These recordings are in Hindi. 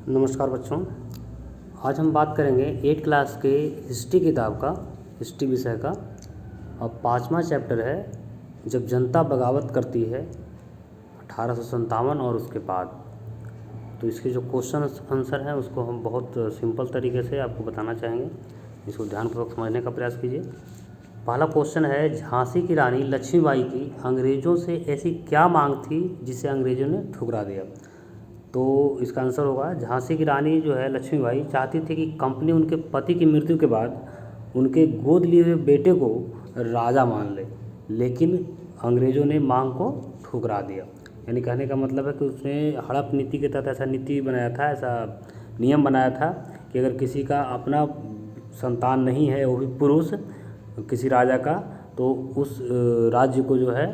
नमस्कार बच्चों। आज हम बात करेंगे 8 क्लास के हिस्ट्री किताब का, हिस्ट्री विषय का। अब 5वां चैप्टर है, जब जनता बगावत करती है 1857 और उसके बाद। तो इसके जो क्वेश्चन आंसर हैं उसको हम बहुत सिंपल तरीके से आपको बताना चाहेंगे, इसको ध्यानपूर्वक समझने का प्रयास कीजिए। पहला क्वेश्चन है, झांसी की रानी लक्ष्मीबाई की अंग्रेज़ों से ऐसी क्या मांग थी जिसे अंग्रेज़ों ने ठुकरा दिया। तो इसका आंसर होगा, झांसी की रानी जो है लक्ष्मीबाई चाहती थी कि कंपनी उनके पति की मृत्यु के बाद उनके गोद लिए हुए बेटे को राजा मान ले, लेकिन अंग्रेज़ों ने मांग को ठुकरा दिया। यानी कहने का मतलब है कि उसने हड़प नीति के तहत ऐसा नीति बनाया था, ऐसा नियम बनाया था कि अगर किसी का अपना संतान नहीं है, वो भी पुरुष, किसी राजा का, तो उस राज्य को जो है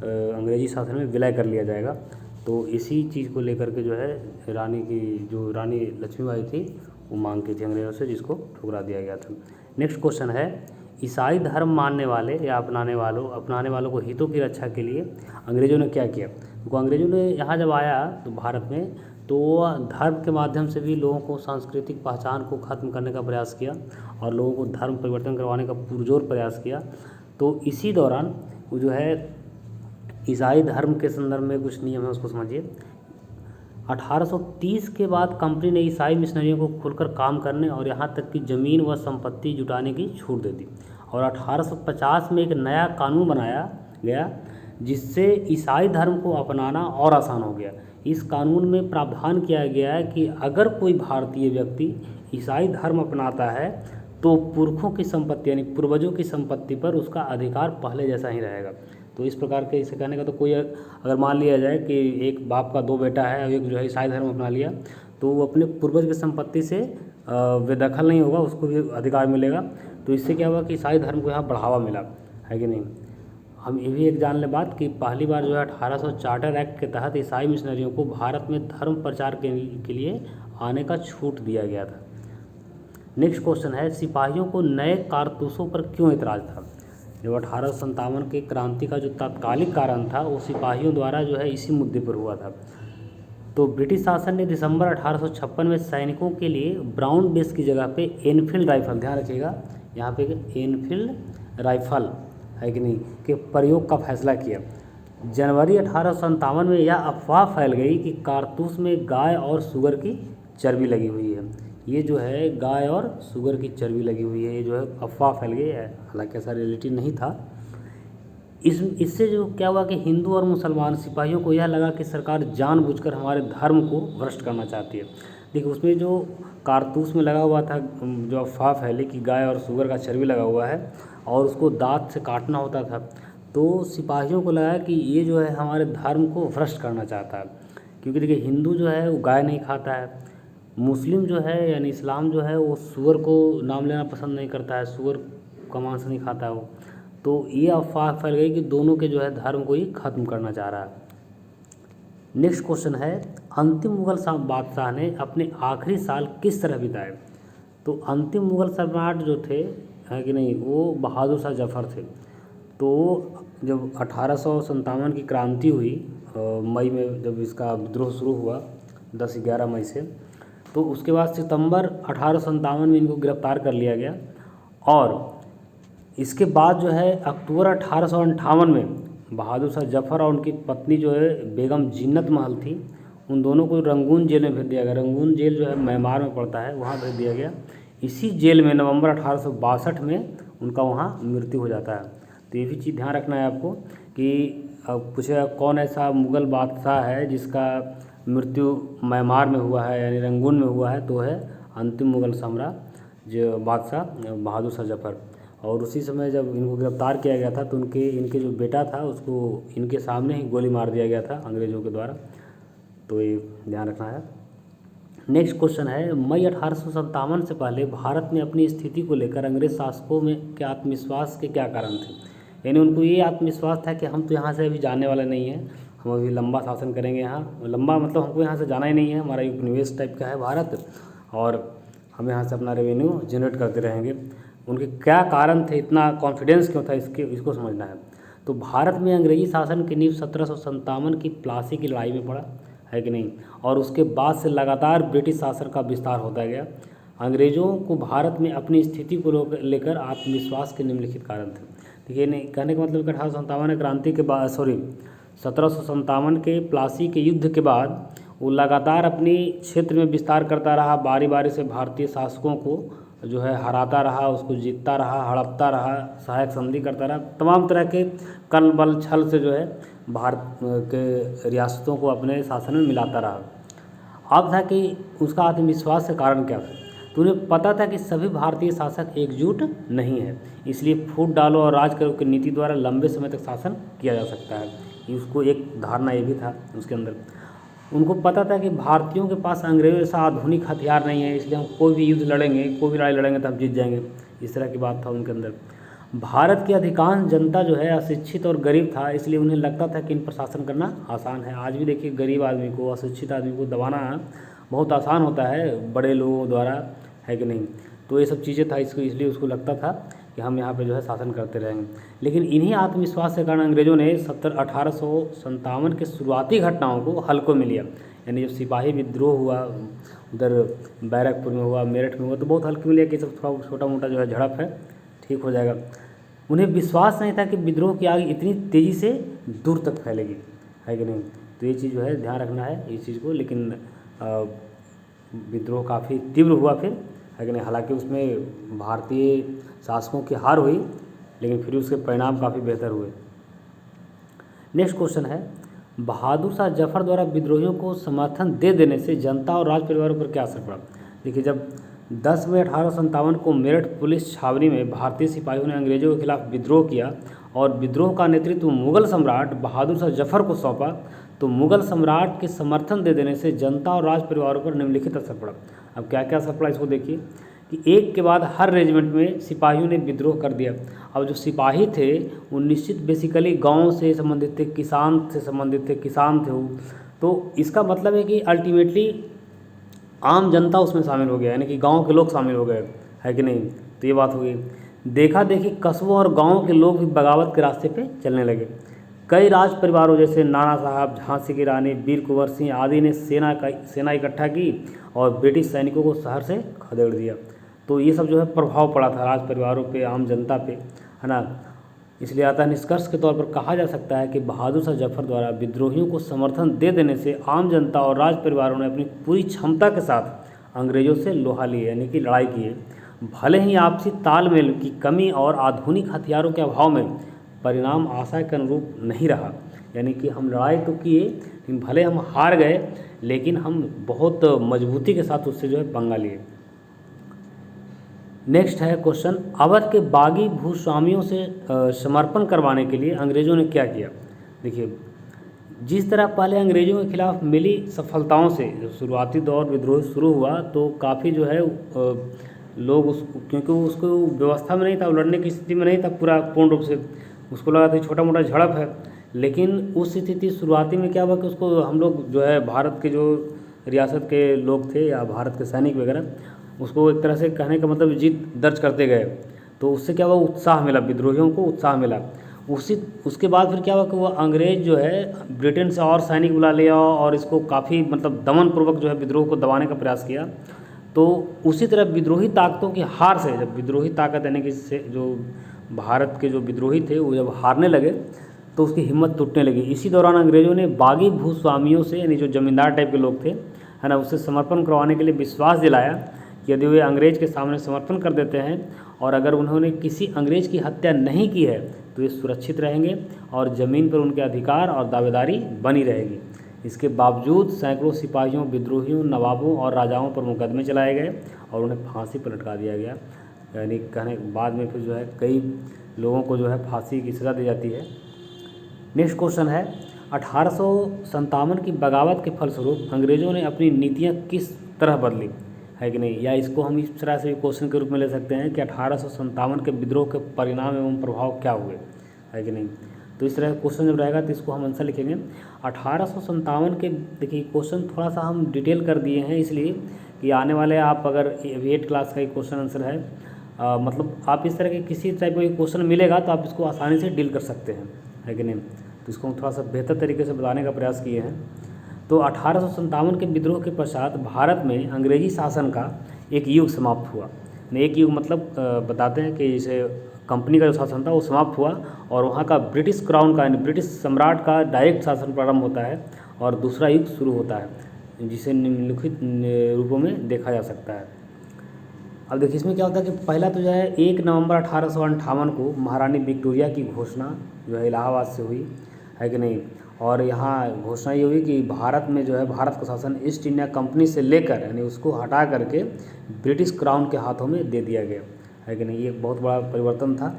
अंग्रेजी शासन में विलय कर लिया जाएगा। तो इसी चीज़ को लेकर के जो है रानी लक्ष्मीबाई थी वो मांग की थी अंग्रेज़ों से, जिसको ठुकरा दिया गया था। नेक्स्ट क्वेश्चन है, ईसाई धर्म मानने वाले या अपनाने वालों को हितों की रक्षा के लिए अंग्रेज़ों ने क्या किया। तो अंग्रेज़ों ने यहाँ जब आया तो भारत में, तो धर्म के माध्यम से भी लोगों को सांस्कृतिक पहचान को ख़त्म करने का प्रयास किया और लोगों को धर्म परिवर्तन करवाने का पुरजोर प्रयास किया। तो इसी दौरान वो जो है ईसाई धर्म के संदर्भ में कुछ नियम है, उसको समझिए। 1830 के बाद कंपनी ने ईसाई मिशनरियों को खुलकर काम करने और यहाँ तक कि ज़मीन व संपत्ति जुटाने की छूट दे दी। और 1850 में एक नया कानून बनाया गया जिससे ईसाई धर्म को अपनाना और आसान हो गया। इस कानून में प्रावधान किया गया है कि अगर कोई भारतीय व्यक्ति ईसाई धर्म अपनाता है तो पुरखों की संपत्ति यानी पूर्वजों की संपत्ति पर उसका अधिकार पहले जैसा ही रहेगा। तो इस प्रकार के इसे कहने का, तो कोई अगर मान लिया जाए कि एक बाप का 2 बेटा है और एक जो है ईसाई धर्म अपना लिया, तो वो अपने पूर्वज की संपत्ति से बेदखल नहीं होगा, उसको भी अधिकार मिलेगा। तो इससे क्या हुआ कि ईसाई धर्म को यहाँ बढ़ावा मिला, है कि नहीं। हम ये भी एक जान ले बात कि पहली बार जो है 1800 चार्टर एक्ट के तहत ईसाई मिशनरियों को भारत में धर्म प्रचार के लिए आने का छूट दिया गया था। नेक्स्ट क्वेश्चन है, सिपाहियों को नए कारतूसों पर क्यों एतराज़ था। जब 1857 की क्रांति का जो तात्कालिक कारण था वो सिपाहियों द्वारा जो है इसी मुद्दे पर हुआ था। तो ब्रिटिश शासन ने दिसंबर 1856 में सैनिकों के लिए ब्राउन बेस की जगह पे एनफील्ड राइफल, ध्यान रखिएगा यहाँ पे एनफील्ड राइफल है कि नहीं, के प्रयोग का फैसला किया। जनवरी 1857 में यह अफवाह फैल गई कि कारतूस में गाय और सुअर की चर्बी लगी हुई है। ये जो है गाय और शुगर की चर्बी लगी हुई है, ये जो है अफवाह फैल गई है, हालांकि ऐसा रियलिटी नहीं था। इससे जो क्या हुआ कि हिंदू और मुसलमान सिपाहियों को यह लगा कि सरकार जानबूझकर हमारे धर्म को भ्रष्ट करना चाहती है। देखिए उसमें जो कारतूस में लगा हुआ था, जो अफवाह फैली कि गाय और शुगर का चर्बी लगा हुआ है और उसको दांत से काटना होता था, तो सिपाहियों को लगा कि ये जो है हमारे धर्म को भ्रष्ट करना चाहता है। क्योंकि देखिए हिंदू जो है वो गाय नहीं खाता है, मुस्लिम जो है यानी इस्लाम जो है वो सूअर को नाम लेना पसंद नहीं करता है, सूअर का मांस नहीं खाता है वो। तो ये अफवाह फैल गई कि दोनों के जो है धर्म को ही खत्म करना चाह रहा है। नेक्स्ट क्वेश्चन है, अंतिम मुगल बादशाह ने अपने आखिरी साल किस तरह बिताए। तो अंतिम मुगल सम्राट जो थे, है कि नहीं, वो बहादुर शाह जफर थे। तो जब 1857 की क्रांति हुई मई में, जब इसका विद्रोह शुरू हुआ 10-11 मई से, तो उसके बाद सितंबर 1857 में इनको गिरफ्तार कर लिया गया। और इसके बाद जो है अक्टूबर 1858 में बहादुर शाह जफर और उनकी पत्नी जो है बेगम जीनत महल थी, उन दोनों को रंगून जेल में भेज दिया गया। रंगून जेल जो है म्यांमार में पड़ता है, वहाँ भेज दिया गया। इसी जेल में नवंबर 1862 में उनका वहाँ मृत्यु हो जाता है। तो ये भी चीज़ ध्यान रखना है आपको कि पूछेगा कौन ऐसा मुग़ल बादशाह है जिसका मृत्यु म्यांमार में हुआ है यानी रंगून में हुआ है, तो है अंतिम मुग़ल सम्राट जो बादशाह बहादुर शाह जफर। और उसी समय जब इनको गिरफ्तार किया गया था तो इनके जो बेटा था उसको इनके सामने ही गोली मार दिया गया था अंग्रेज़ों के द्वारा। तो ये ध्यान रखना है। नेक्स्ट क्वेश्चन है, मई 1857 से पहले भारत में अपनी स्थिति को लेकर अंग्रेज शासकों में के आत्मविश्वास के क्या कारण थे। यानी उनको ये आत्मविश्वास था कि हम तो यहाँ से अभी जाने वाले नहीं हैं, हम अभी लंबा शासन करेंगे, यहाँ लंबा मतलब हमको यहाँ से जाना ही नहीं है, हमारा उपनिवेश टाइप का है भारत, और हम यहाँ से अपना रेवेन्यू जनरेट करते रहेंगे। उनके क्या कारण थे, इतना कॉन्फिडेंस क्यों था, इसको समझना है। तो भारत में अंग्रेजी शासन की नींव 1757 की प्लासी की लड़ाई में पड़ा, है कि नहीं। और उसके बाद से लगातार ब्रिटिश शासन का विस्तार होता गया। अंग्रेज़ों को भारत में अपनी स्थिति को लेकर आत्मविश्वास के निम्नलिखित कारण थे। देखिए, नहीं कहने का मतलब कि 1857 क्रांति के बाद 1757 के प्लासी के युद्ध के बाद वो लगातार अपनी क्षेत्र में विस्तार करता रहा, बारी बारी से भारतीय शासकों को जो है हराता रहा, उसको जीतता रहा, हड़पता रहा, सहायक संधि करता रहा, तमाम तरह के कल बल छल से जो है भारत के रियासतों को अपने शासन में मिलाता रहा। अब था कि उसका आत्मविश्वास का कारण क्या था, तो उन्हें पता था कि सभी भारतीय शासक एकजुट नहीं है, इसलिए फूट डालो और राज करो की नीति द्वारा लंबे समय तक शासन किया जा सकता है। उसको एक धारणा ये भी था उसके अंदर। उनको पता था कि भारतीयों के पास अंग्रेजों जैसा आधुनिक हथियार नहीं है, इसलिए हम कोई भी युद्ध लड़ेंगे, कोई भी लड़ाई लड़ेंगे तो हम जीत जाएंगे, इस तरह की बात था उनके अंदर। भारत की अधिकांश जनता जो है अशिक्षित और गरीब था, इसलिए उन्हें लगता था कि इन पर शासन करना आसान है। आज भी देखिए, गरीब आदमी को, अशिक्षित आदमी को दबाना बहुत आसान होता है बड़े लोगों द्वारा, है कि नहीं। तो ये सब चीज़ें था, इसलिए उसको लगता था कि हम यहाँ पे जो है शासन करते रहेंगे। लेकिन इन्हीं आत्मविश्वास के कारण अंग्रेज़ों ने 1857 के शुरुआती घटनाओं को हल्कों में लिया। यानी जब सिपाही विद्रोह हुआ, उधर बैरकपुर में हुआ, मेरठ में हुआ, तो बहुत हल्के में लिया कि सब थोड़ा छोटा मोटा जो है झड़प है, ठीक हो जाएगा। उन्हें विश्वास नहीं था कि विद्रोह की आग इतनी तेज़ी से दूर तक फैलेगी, है कि नहीं। तो ये चीज़ जो है ध्यान रखना है इस चीज़ को। लेकिन विद्रोह काफ़ी तीव्र हुआ फिर, है कि नहीं। हालांकि उसमें भारतीय शासकों की हार हुई, लेकिन फिर उसके परिणाम काफ़ी बेहतर हुए। नेक्स्ट क्वेश्चन है, बहादुर शाह जफर द्वारा विद्रोहियों को समर्थन दे देने से जनता और राज परिवारों पर क्या असर पड़ा। देखिए, जब 10 मई 1857 को मेरठ पुलिस छावनी में भारतीय सिपाहियों ने अंग्रेजों के खिलाफ विद्रोह किया और विद्रोह का नेतृत्व मुगल सम्राट बहादुर शाह जफर को सौंपा, तो मुगल सम्राट के समर्थन दे देने से जनता और राज परिवारों पर निम्नलिखित असर पड़ा। अब क्या क्या असर पड़ा इसको देखिए कि एक के बाद हर रेजिमेंट में सिपाहियों ने विद्रोह कर दिया। अब जो सिपाही थे वो निश्चित बेसिकली गांव से संबंधित थे, किसान से संबंधित थे, किसान थे वो। तो इसका मतलब है कि अल्टीमेटली आम जनता उसमें शामिल हो गया, यानी कि गांव के लोग शामिल हो गए, है कि नहीं। तो ये बात हो गई। देखा देखी कस्बों और गाँव के लोग भी बगावत के रास्ते पे चलने लगे। कई राज परिवारों जैसे नाना साहब, झांसी की रानी, वीर कुंवर सिंह आदि ने सेना इकट्ठा की और ब्रिटिश सैनिकों को शहर से खदेड़ दिया। तो ये सब जो है प्रभाव पड़ा था राज परिवारों पे, आम जनता पे, है ना। इसलिए आता निष्कर्ष के तौर पर कहा जा सकता है कि बहादुर शाह जफर द्वारा विद्रोहियों को समर्थन दे देने से आम जनता और राज परिवारों ने अपनी पूरी क्षमता के साथ अंग्रेजों से लोहा लिए, यानी कि लड़ाई किए। भले ही आपसी तालमेल की कमी और आधुनिक हथियारों के अभाव में परिणाम आशा के अनुरूप नहीं रहा, यानी कि हम लड़ाई तो किए, लेकिन भले हम हार गए, लेकिन हम बहुत मजबूती के साथ उससे जो है पंगा लिए। नेक्स्ट है क्वेश्चन, अवध के बागी भूस्वामियों से समर्पण करवाने के लिए अंग्रेज़ों ने क्या किया। देखिए, जिस तरह पहले अंग्रेज़ों के खिलाफ मिली सफलताओं से जब शुरुआती दौर विद्रोह शुरू हुआ, तो काफ़ी जो है लोग क्योंकि उसको व्यवस्था में नहीं था, लड़ने की स्थिति में नहीं था पूरा पूर्ण रूप से, उसको लगा था छोटा मोटा झड़प है। लेकिन उस स्थिति शुरुआती में क्या हुआ कि उसको हम लोग जो है भारत के जो रियासत के लोग थे या भारत के सैनिक वगैरह, उसको एक तरह से कहने का मतलब जीत दर्ज करते गए। तो उससे क्या हुआ, उत्साह मिला, विद्रोहियों को उत्साह मिला। उसके बाद फिर क्या हुआ कि वो अंग्रेज़ जो है ब्रिटेन से और सैनिक बुला लिया और इसको काफ़ी मतलब दमनपूर्वक जो है विद्रोह को दबाने का प्रयास किया। तो उसी तरह विद्रोही ताकतों की हार से, जब विद्रोही ताकत यानी कि जो भारत के जो विद्रोही थे वो जब हारने लगे तो उसकी हिम्मत टूटने लगी। इसी दौरान अंग्रेज़ों ने बागी भूस्वामियों से, यानी जो जमींदार टाइप के लोग थे, है ना, उससे समर्पण करवाने के लिए विश्वास दिलाया कि यदि वे अंग्रेज़ के सामने समर्पण कर देते हैं और अगर उन्होंने किसी अंग्रेज़ की हत्या नहीं की है तो ये सुरक्षित रहेंगे और ज़मीन पर उनके अधिकार और दावेदारी बनी रहेगी। इसके बावजूद सैकड़ों सिपाहियों, विद्रोहियों, नवाबों और राजाओं पर मुकदमे चलाए गए और उन्हें फांसी पर लटका दिया गया। यानी कहने बाद में फिर जो है कई लोगों को जो है फांसी की सज़ा दी जाती है। नेक्स्ट क्वेश्चन है, 1857 की बगावत के फलस्वरूप अंग्रेज़ों ने अपनी नीतियाँ किस तरह बदली, है कि नहीं। या इसको हम इस तरह से भी क्वेश्चन के रूप में ले सकते हैं कि 1857 के विद्रोह के परिणाम एवं प्रभाव क्या हुए, है कि नहीं। तो इस तरह का क्वेश्चन जब रहेगा तो इसको हम आंसर लिखेंगे 1857 के। देखिए, क्वेश्चन थोड़ा सा हम डिटेल कर दिए हैं इसलिए कि आने वाले आप अगर 8 क्लास का एक क्वेश्चन आंसर है, मतलब आप इस तरह के किसी टाइप का क्वेश्चन मिलेगा तो आप इसको आसानी से डील कर सकते हैं, है कि नहीं। तो इसको हम थोड़ा सा बेहतर तरीके से बताने का प्रयास किए हैं। तो 1857 के विद्रोह के पश्चात भारत में अंग्रेजी शासन का एक युग समाप्त हुआ। एक युग मतलब बताते हैं कि जैसे कंपनी का जो शासन था वो समाप्त हुआ और वहाँ का ब्रिटिश क्राउन का यानी ब्रिटिश सम्राट का डायरेक्ट शासन प्रारंभ होता है और दूसरा युग शुरू होता है, जिसे निम्नलिखित रूपों में देखा जा सकता है। अब देखिए इसमें क्या होता है कि पहला तो जो है 1 नवंबर 1858 को महारानी विक्टोरिया की घोषणा जो है इलाहाबाद से हुई, है कि नहीं। और यहाँ घोषणा ये हुई कि भारत में जो है भारत का शासन ईस्ट इंडिया कंपनी से लेकर यानी उसको हटा करके ब्रिटिश क्राउन के हाथों में दे दिया गया, है कि नहीं। ये बहुत बड़ा परिवर्तन था।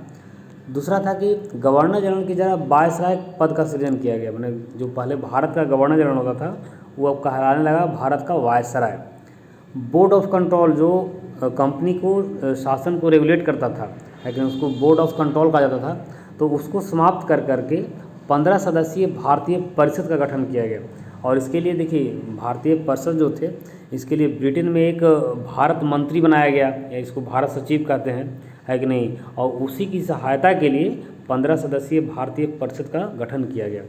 दूसरा था कि गवर्नर जनरल की जगह वायसराय पद का सृजन किया गया, मैंने जो पहले भारत का गवर्नर जनरल होता था वो अब कहलाने लगा भारत का वायसराय। बोर्ड ऑफ कंट्रोल जो कंपनी को शासन को रेगुलेट करता था, लेकिन उसको बोर्ड ऑफ कंट्रोल कहा जाता था, तो उसको समाप्त कर करके 15 सदस्यीय भारतीय परिषद का गठन किया गया। और इसके लिए देखिए भारतीय परिषद जो थे इसके लिए ब्रिटेन में एक भारत मंत्री बनाया गया, या इसको भारत सचिव कहते हैं, है कि नहीं। और उसी की सहायता के लिए 15 सदस्यीय भारतीय परिषद का गठन किया गया,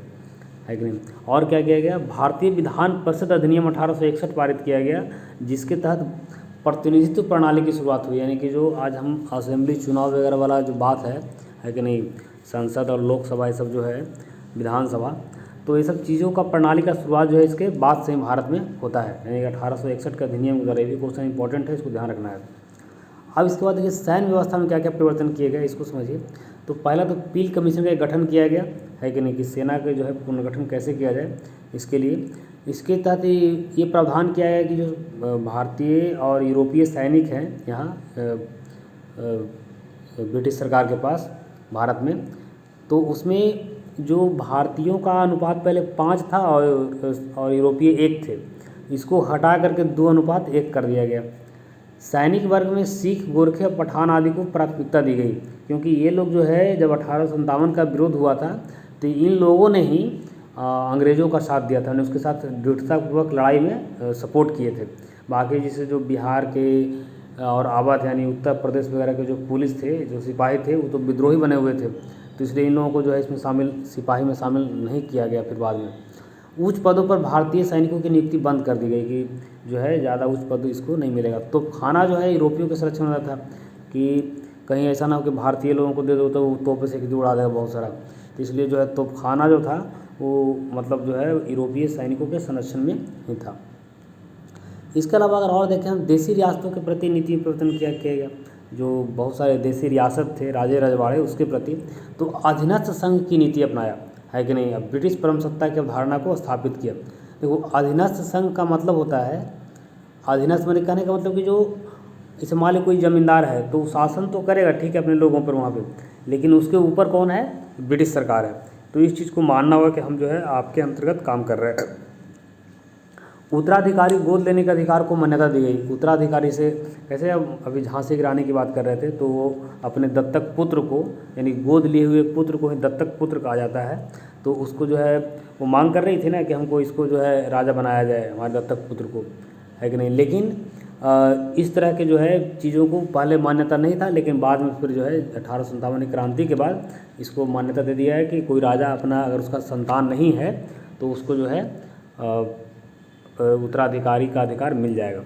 है कि नहीं। और क्या किया गया, भारतीय विधान परिषद अधिनियम 1861 पारित किया गया, जिसके तहत प्रतिनिधित्व प्रणाली की शुरुआत हुई। यानी कि जो आज हम असेंबली चुनाव वगैरह वाला जो बात है कि नहीं, संसद और लोकसभा ये सब जो है विधानसभा, तो ये सब चीज़ों का प्रणाली का शुरुआत जो है इसके बाद से ही भारत में होता है, यानी कि 1861 का अधिनियम के द्वारा। ये भी क्वेश्चन इंपॉर्टेंट है, इसको ध्यान रखना है। अब इसके बाद देखिए सैन्य व्यवस्था में क्या क्या परिवर्तन किए गए इसको समझिए। तो पहला तो पील कमीशन का गठन किया गया, है कि नहीं, कि सेना के जो है पुनर्गठन कैसे किया जाए इसके लिए। इसके तहत ये प्रावधान किया गया कि जो भारतीय और यूरोपीय सैनिक हैं यहाँ ब्रिटिश सरकार के पास भारत में, तो उसमें जो भारतीयों का अनुपात पहले 5 था और यूरोपीय 1 थे, इसको हटा करके 2:1 कर दिया गया। सैनिक वर्ग में सिख, गोरखे और पठान आदि को प्राथमिकता दी गई, क्योंकि ये लोग जो है जब 1857 का विरोध हुआ था तो इन लोगों ने ही अंग्रेज़ों का साथ दिया था, उन्हें उसके साथ दृढ़तापूर्वक लड़ाई में सपोर्ट किए थे। बाकी जैसे जो बिहार के और अवध यानी उत्तर प्रदेश वगैरह के जो पुलिस थे, जो सिपाही थे, वो तो विद्रोही बने हुए थे, तो इसलिए इन लोगों को जो है इसमें सिपाही में शामिल नहीं किया गया। फिर बाद में उच्च पदों पर भारतीय सैनिकों की नियुक्ति बंद कर दी गई कि जो है ज़्यादा उच्च पद इसको नहीं मिलेगा। तो खाना जो है यूरोपियों के संरक्षण में था कि कहीं ऐसा ना हो कि भारतीय लोगों को दे दो तो वो तोपे से खिदी उड़ा देगा बहुत सारा, तो इसलिए जो है तोपखाना जो था वो मतलब जो है यूरोपीय सैनिकों के संरक्षण में ही था। इसके अलावा अगर और देखें हम देसी रियासतों के प्रति नीति परिवर्तन किया गया, जो बहुत सारे देसी रियासत थे राजे रजवाड़े उसके प्रति, तो अधीनस्थ संघ की नीति अपनाया, है कि नहीं। अब ब्रिटिश परमसत्ता की अवधारणा को स्थापित किया। देखो अधीनस्थ संघ का मतलब होता है, अधीनस्थ मैंने कहने का मतलब कि जो इसे मान लो कोई ज़मींदार है तो शासन तो करेगा ठीक है अपने लोगों पर वहाँ पे, लेकिन उसके ऊपर कौन है, ब्रिटिश सरकार है। तो इस चीज़ को मानना होगा कि हम जो है आपके अंतर्गत काम कर रहे हैं। उत्तराधिकारी गोद लेने के अधिकार को मान्यता दी गई। उत्तराधिकारी से कैसे, अभी झांसी की रानी की बात कर रहे थे, तो वो अपने दत्तक पुत्र को यानी गोद लिए हुए पुत्र को ही दत्तक पुत्र कहा जाता है, तो उसको जो है वो मांग कर रही थी ना कि हमको इसको जो है राजा बनाया जाए हमारे दत्तक पुत्र को, है कि नहीं। लेकिन इस तरह के जो है चीज़ों को पहले मान्यता नहीं था, लेकिन बाद में फिर जो है 1857 की क्रांति के बाद इसको मान्यता दे दिया है कि कोई राजा अपना अगर उसका संतान नहीं है तो उसको जो है उत्तराधिकारी का अधिकार मिल जाएगा।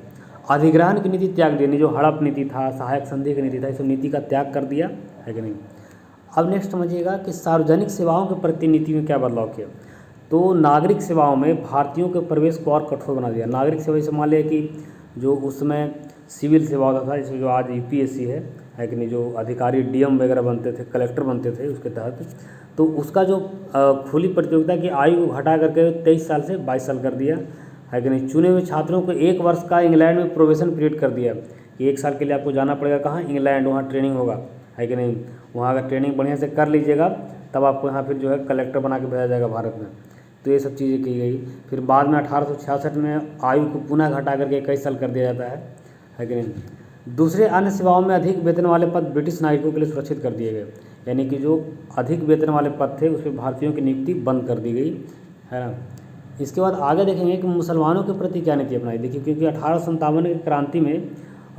अधिग्रहण की नीति त्याग दी, जो हड़प नीति था, सहायक संधि की नीति था, इस नीति का त्याग कर दिया, है कि नहीं। अब नेक्स्ट समझिएगा कि सार्वजनिक सेवाओं के प्रति नीति में क्या बदलाव किया। तो नागरिक सेवाओं में भारतीयों के प्रवेश को और कठोर बना दिया। नागरिक सेवा जैसे मान लिया कि जो उस समय सिविल सेवा होता था, जिसमें जो आज यूपीएससी है कि नहीं, जो अधिकारी डीएम वगैरह बनते थे, कलेक्टर बनते थे उसके तहत, तो उसका जो खुली प्रतियोगिता की आयु को घटा करके 23 साल से 22 साल कर दिया, है कि नहीं। चुने हुए छात्रों को 1 वर्ष का इंग्लैंड में प्रोबेशन पीरियड कर दिया कि 1 साल के लिए आपको जाना पड़ेगा कहाँ, इंग्लैंड, वहाँ ट्रेनिंग होगा, है कि नहीं। वहाँ अगर ट्रेनिंग बढ़िया से कर लीजिएगा तब आपको यहाँ फिर जो है कलेक्टर बना के भेजा जाएगा भारत में। तो ये सब चीज़ें की गई। फिर बाद में 1866 में आयु को पुनः घटा करके 21 साल कर दिया जाता है कि नहीं। दूसरे अन्य सेवाओं में अधिक वेतन वाले पद ब्रिटिश नागरिकों के लिए सुरक्षित कर दिए गए, यानी कि जो अधिक वेतन वाले पद थे उस पर भारतीयों की नियुक्ति बंद कर दी गई, है ना। इसके बाद आगे देखेंगे कि मुसलमानों के प्रति क्या नीति अपनाई। देखिए क्योंकि 1857 की क्रांति में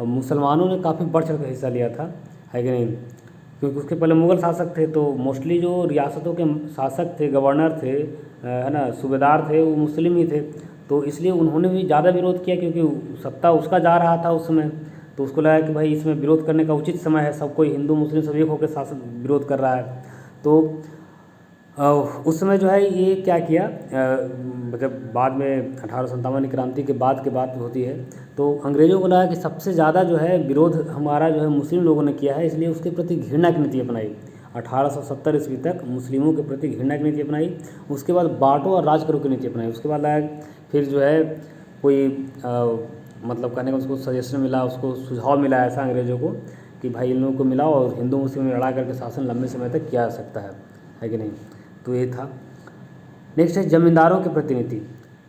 मुसलमानों ने काफ़ी बढ़ चढ़ कर हिस्सा लिया था, है कि नहीं। क्योंकि उसके पहले मुग़ल शासक थे, तो मोस्टली जो रियासतों के शासक थे, गवर्नर थे, है ना, सूबेदार थे, वो मुस्लिम ही थे। तो इसलिए उन्होंने भी ज़्यादा विरोध किया, क्योंकि सत्ता उसका जा रहा था उस समय। तो उसको लगा कि भाई इसमें विरोध करने का उचित समय है, सब कोई हिंदू मुस्लिम सब एक होकर शासन विरोध कर रहा है। तो उस समय जो है ये क्या किया, जब बाद में 1857 की क्रांति के बाद की बात होती है, तो अंग्रेज़ों को लगा कि सबसे ज़्यादा जो है विरोध हमारा जो है मुस्लिम लोगों ने किया है, इसलिए उसके प्रति घृणा की नीति अपनाई। 1870 ईस्वी तक मुस्लिमों के प्रति घृणा की नीति अपनाई। उसके बाद बांटो और राज करो की नीति अपनाई। उसके बाद लाया फिर जो है कोई मतलब कहने का उसको सजेशन मिला, उसको सुझाव मिला ऐसा अंग्रेज़ों को कि भाई इन लोगों को मिलाओ और हिंदू मुस्लिम में लड़ा करके शासन लंबे समय तक किया जा सकता है कि नहीं। तो ये था। नेक्स्ट है जमींदारों के प्रतिनिधि।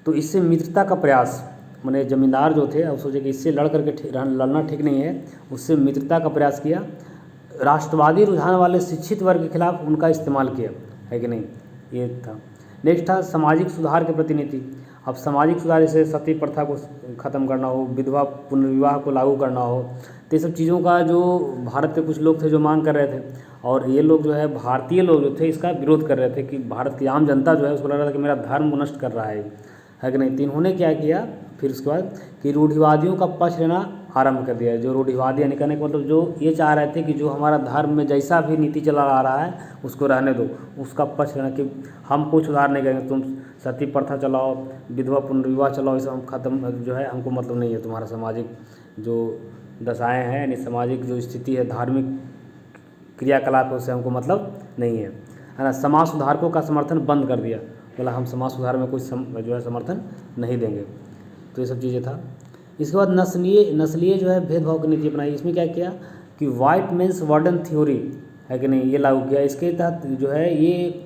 तो इससे मित्रता का प्रयास, मैंने जमींदार जो थे अब सोचे कि इससे लड़ करके लड़ना ठीक नहीं है, उससे मित्रता का प्रयास किया। राष्ट्रवादी रुझान वाले शिक्षित वर्ग के खिलाफ उनका इस्तेमाल किया, है कि नहीं, ये था। नेक्स्ट था सामाजिक सुधार के प्रतिनिधि। अब सामाजिक सुधार जैसे सती प्रथा को ख़त्म करना हो, विधवा पुनर्विवाह को लागू करना हो, तो ये सब चीज़ों का जो भारत के कुछ लोग थे जो मांग कर रहे थे, और ये लोग जो है भारतीय लोग जो थे इसका विरोध कर रहे थे कि भारत की आम जनता जो है उसको लग रहा था कि मेरा धर्म को नष्ट कर रहा है कि नहीं। तो इन्होंने क्या किया फिर उसके बाद कि रूढ़िवादियों का पक्ष लेना आरंभ कर दिया। जो रूढ़िवादी यानी कहने का मतलब जो ये चाह रहे थे कि जो हमारा धर्म में जैसा भी नीति चला आ रहा है उसको रहने दो, उसका पक्ष लेना कि हम कुछ सुधार नहीं करेंगे, तुम सती प्रथा चलाओ, विधवा पुनर्विवाह चलाओ, ये सब हम खत्म जो है हमको मतलब नहीं है, तुम्हारा सामाजिक जो दशाएँ हैं यानी सामाजिक जो स्थिति है, धार्मिक क्रियाकलापों से हमको मतलब नहीं है ना। समाज सुधारकों का समर्थन बंद कर दिया, बोला हम समाज सुधार में कोई जो है समर्थन नहीं देंगे। तो ये सब चीज़ें था। इसके बाद नस्लीय जो है भेदभाव की नीति अपनाई। इसमें क्या किया कि वाइट मेंस वार्डन थ्योरी, है कि नहीं, ये लागू किया। इसके तहत जो है ये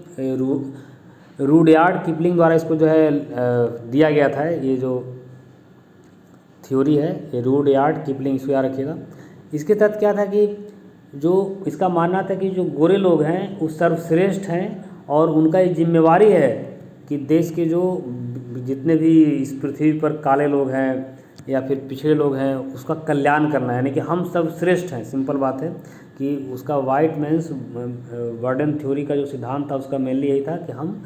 रूडयार्ड किपलिंग द्वारा इसको जो है दिया गया था। ये जो थ्योरी है ये रूडयार्ड किपलिंग, इसको याद रखिएगा। इसके तहत क्या था कि जो इसका मानना था कि जो गोरे लोग हैं वो सर्वश्रेष्ठ हैं और उनका ये जिम्मेवारी है कि देश के जो जितने भी इस पृथ्वी पर काले लोग हैं या फिर पिछड़े लोग हैं उसका कल्याण करना है, यानी कि हम सब श्रेष्ठ हैं। सिंपल बात है कि उसका वाइट मेंस वार्डन थ्योरी का जो सिद्धांत था उसका मेनली यही था कि हम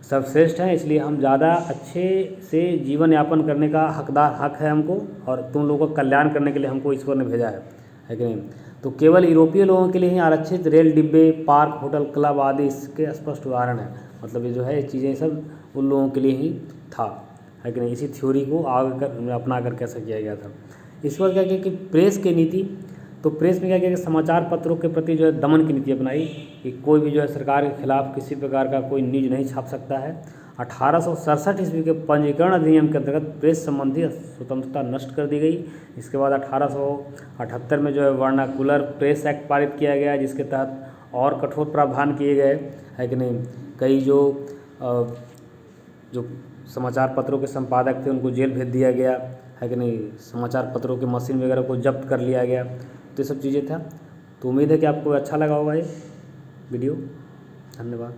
सर्वश्रेष्ठ हैं, इसलिए हम ज़्यादा अच्छे से जीवन यापन करने का हक है हमको, और तुम लोगों का कल्याण करने के लिए हमको ईश्वर ने भेजा है कि नहीं। तो केवल यूरोपीय लोगों के लिए ही आरक्षित रेल डिब्बे, पार्क, होटल, क्लब आदि इसके स्पष्ट उदाहरण हैं। मतलब ये जो है ये चीज़ें सब उन लोगों के लिए ही था, है कि नहीं। इसी थ्योरी को आगे अपना कर कैसा किया गया था। इस पर क्या किया कि प्रेस की नीति, तो प्रेस में क्या किया कि समाचार पत्रों के प्रति जो है दमन की नीति अपनाई कि कोई भी जो है सरकार के खिलाफ किसी प्रकार का कोई न्यूज नहीं छाप सकता है। 1867 ईस्वी के पंजीकरण अधिनियम के अंतर्गत प्रेस संबंधी स्वतंत्रता नष्ट कर दी गई। इसके बाद 1878 में जो है वर्नाकुलर प्रेस एक्ट पारित किया गया, जिसके तहत और कठोर प्रावधान किए गए, है कि नहीं। कई जो समाचार पत्रों के संपादक थे उनको जेल भेज दिया गया, है कि नहीं। समाचार पत्रों के मशीन वगैरह को जब्त कर लिया गया। तो ये सब चीज़ें था। तो उम्मीद है कि आपको अच्छा लगा होगा ये वीडियो। धन्यवाद।